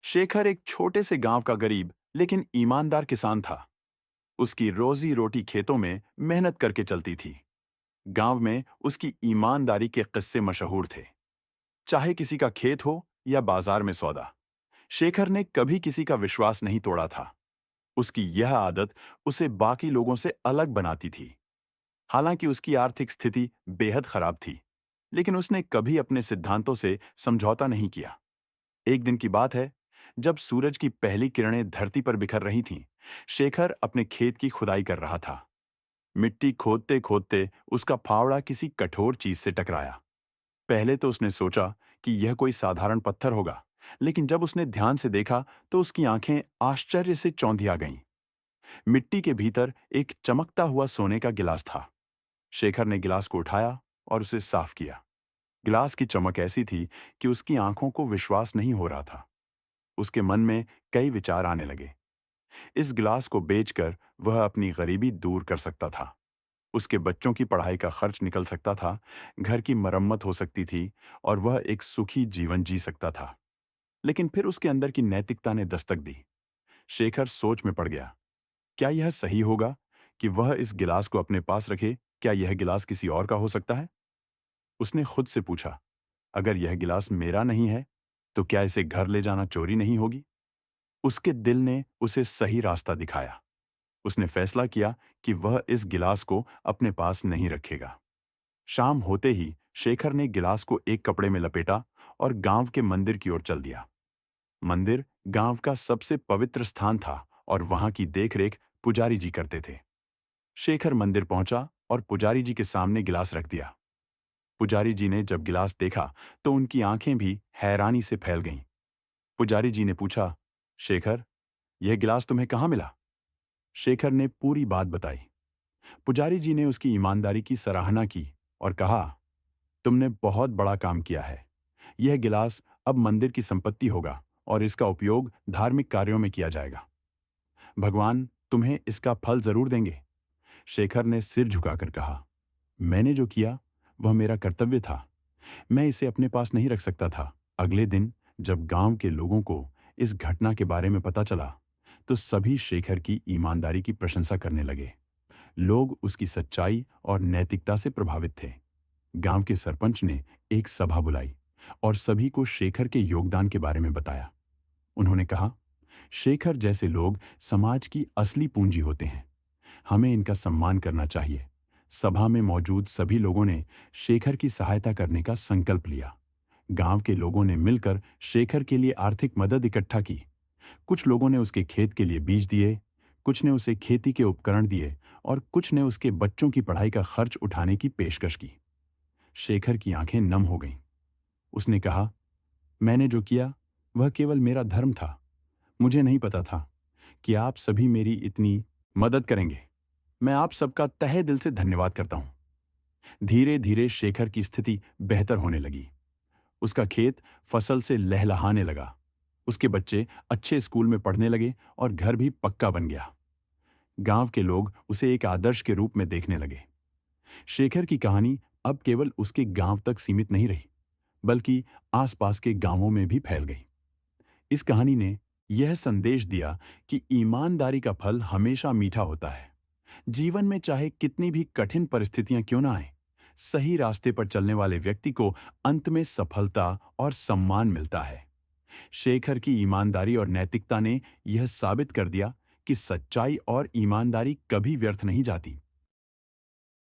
शेखर एक छोटे से गांव का गरीब लेकिन ईमानदार किसान था। उसकी रोजी रोटी खेतों में मेहनत करके चलती थी। गांव में उसकी ईमानदारी के किस्से मशहूर थे। चाहे किसी का खेत हो या बाजार में सौदा, शेखर ने कभी किसी का विश्वास नहीं तोड़ा था। उसकी यह आदत उसे बाकी लोगों से अलग बनाती थी। हालांकि उसकी आर्थिक स्थिति बेहद खराब थी, लेकिन उसने कभी अपने सिद्धांतों से समझौता नहीं किया। एक दिन की बात है, जब सूरज की पहली किरणें धरती पर बिखर रही थीं, शेखर अपने खेत की खुदाई कर रहा था। मिट्टी खोदते खोदते उसका फावड़ा किसी कठोर चीज से टकराया। पहले तो उसने सोचा कि यह कोई साधारण पत्थर होगा, लेकिन जब उसने ध्यान से देखा तो उसकी आंखें आश्चर्य से चौंधिया गईं। मिट्टी के भीतर एक चमकता हुआ सोने का गिलास था। शेखर ने गिलास को उठाया और उसे साफ किया। गिलास की चमक ऐसी थी कि उसकी आंखों को विश्वास नहीं हो रहा था। उसके मन में कई विचार आने लगे। इस गिलास को बेचकर वह अपनी गरीबी दूर कर सकता था। उसके बच्चों की पढ़ाई का खर्च निकल सकता था, घर की मरम्मत हो सकती थी और वह एक सुखी जीवन जी सकता था। लेकिन फिर उसके अंदर की नैतिकता ने दस्तक दी। शेखर सोच में पड़ गया। क्या यह सही होगा कि वह इस गिलास को अपने पास रखे? क्या यह गिलास किसी और का हो सकता है? उसने खुद से पूछा, अगर यह गिलास मेरा नहीं है, तो क्या इसे घर ले जाना चोरी नहीं होगी? उसके दिल ने उसे सही रास्ता दिखाया। उसने फैसला किया कि वह इस गिलास को अपने पास नहीं रखेगा। शाम होते ही शेखर ने गिलास को एक कपड़े में लपेटा और गांव के मंदिर की ओर चल दिया। मंदिर गांव का सबसे पवित्र स्थान था और वहां की देखरेख पुजारी जी करते थे। शेखर मंदिर पहुंचा और पुजारी जी के सामने गिलास रख दिया। पुजारी जी ने जब गिलास देखा तो उनकी आंखें भी हैरानी से फैल गईं। पुजारी जी ने पूछा, शेखर, यह गिलास तुम्हें कहाँ मिला? शेखर ने पूरी बात बताई। पुजारी जी ने उसकी ईमानदारी की सराहना की और कहा, तुमने बहुत बड़ा काम किया है। यह गिलास अब मंदिर की संपत्ति होगा और इसका उपयोग धार्मिक कार्यों में किया जाएगा। भगवान तुम्हें इसका फल जरूर देंगे। शेखर ने सिर झुकाकर कहा, मैंने जो किया वह मेरा कर्तव्य था। मैं इसे अपने पास नहीं रख सकता था। अगले दिन जब गांव के लोगों को इस घटना के बारे में पता चला, तो सभी शेखर की ईमानदारी की प्रशंसा करने लगे। लोग उसकी सच्चाई और नैतिकता से प्रभावित थे। गांव के सरपंच ने एक सभा बुलाई और सभी को शेखर के योगदान के बारे में बताया। उन्होंने कहा, शेखर जैसे लोग समाज की असली पूंजी होते हैं। हमें इनका सम्मान करना चाहिए। सभा में मौजूद सभी लोगों ने शेखर की सहायता करने का संकल्प लिया। गांव के लोगों ने मिलकर शेखर के लिए आर्थिक मदद इकट्ठा की। कुछ लोगों ने उसके खेत के लिए बीज दिए, कुछ ने उसे खेती के उपकरण दिए और कुछ ने उसके बच्चों की पढ़ाई का खर्च उठाने की पेशकश की। शेखर की आंखें नम हो गईं। उसने कहा, मैंने जो किया वह केवल मेरा धर्म था। मुझे नहीं पता था कि आप सभी मेरी इतनी मदद करेंगे। मैं आप सबका तहे दिल से धन्यवाद करता हूं। धीरे धीरे शेखर की स्थिति बेहतर होने लगी। उसका खेत फसल से लहलहाने लगा। उसके बच्चे अच्छे स्कूल में पढ़ने लगे और घर भी पक्का बन गया। गांव के लोग उसे एक आदर्श के रूप में देखने लगे। शेखर की कहानी अब केवल उसके गांव तक सीमित नहीं रही, बल्कि आसपास के गांवों में भी फैल गई। इस कहानी ने यह संदेश दिया कि ईमानदारी का फल हमेशा मीठा होता है। जीवन में चाहे कितनी भी कठिन परिस्थितियां क्यों ना आए, सही रास्ते पर चलने वाले व्यक्ति को अंत में सफलता और सम्मान मिलता है। शेखर की ईमानदारी और नैतिकता ने यह साबित कर दिया कि सच्चाई और ईमानदारी कभी व्यर्थ नहीं जाती।